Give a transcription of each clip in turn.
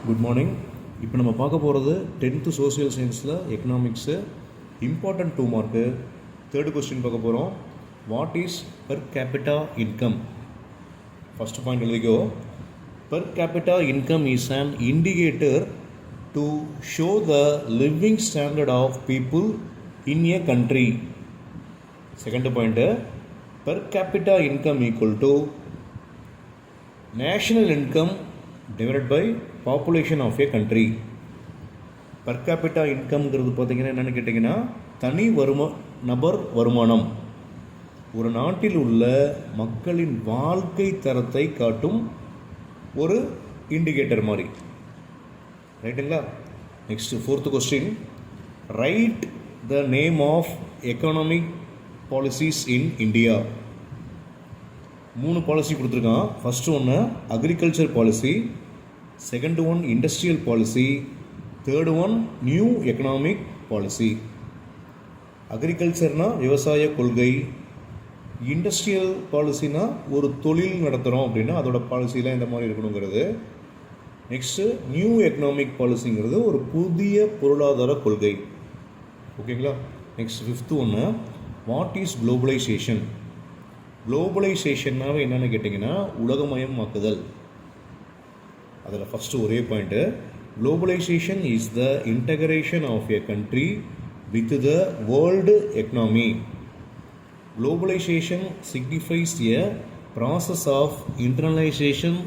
Good morning. இப்போ நம்ம பார்க்க போகிறது 10th சோசியல் சயின்ஸில் economics important 2 mark. Third question பார்க்க போகிறோம். What is per capita income? First point எழுதிக்கோ. Per capita income is an indicator to show the living standard of people in a country. Second point, per capita income equal to national income divided by population of a country. per capita இன்கம்ங்கிறது பார்த்தீங்கன்னா என்னென்னு கேட்டிங்கன்னா தனி நபர் வருமானம், ஒரு நாட்டில் உள்ள மக்களின் வாழ்க்கை தரத்தை காட்டும் ஒரு இண்டிகேட்டர் மாதிரி. ரைட்டுங்களா? Next fourth question, right the name of economic policies in India. 3 policy கொடுத்துருக்கான். ஃபஸ்ட்டு ஒன்று agriculture policy, second one industrial policy, third one new economic policy. அக்ரிகல்ச்சர்னா விவசாய கொள்கை, இண்டஸ்ட்ரியல் பாலிசினா ஒரு தொழில் நடத்துகிறோம் அப்படின்னா அதோட பாலிசிலாம் இந்த மாதிரி இருக்கணுங்கிறது. நெக்ஸ்ட்டு நியூ எக்கனாமிக் பாலிசிங்கிறது ஒரு புதிய பொருளாதார கொள்கை. ஓகேங்களா? நெக்ஸ்ட் ஃபிஃப்த்து ஒன்று, வாட் இஸ் குளோபலைசேஷன்? குளோபலைசேஷன்னாவே என்னென்னு கேட்டிங்கன்னா உலகமயமாக்குதல். அதில் ஃபஸ்ட்டு ஒரே point, globalisation is the integration of a country with the world economy. Globalisation signifies a process of internalisation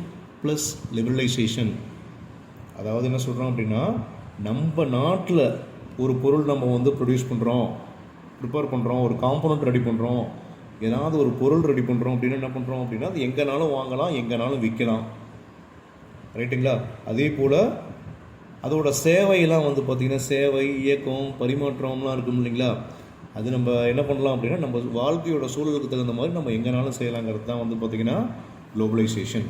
plus liberalisation. அதாவது என்ன சொல்கிறோம் அப்படின்னா, நம்ம நாட்டில் ஒரு பொருள் நம்ம ப்ரொடியூஸ் பண்ணுறோம், ப்ரிப்பேர் பண்ணுறோம், ஒரு காம்பனண்ட் ரெடி பண்ணுறோம், ஏதாவது ஒரு பொருள் ரெடி பண்ணுறோம் அப்படின்னா என்ன பண்ணுறோம் அப்படின்னா அது எங்கேனாலும் வாங்கலாம், எங்கேனாலும் விற்கலாம். ரைட்டுங்களா? அதே போல் அதோட சேவையெல்லாம் பார்த்திங்கன்னா சேவை, இயக்கம், பரிமாற்றம்லாம் இருக்கும் இல்லைங்களா? அது நம்ம என்ன பண்ணலாம் அப்படின்னா நம்ம வாழ்க்கையோட சூழலுக்கு தகுந்த மாதிரி நம்ம எங்கேனாலும் செய்யலாங்கிறது தான் பார்த்திங்கன்னா குளோபலைசேஷன்.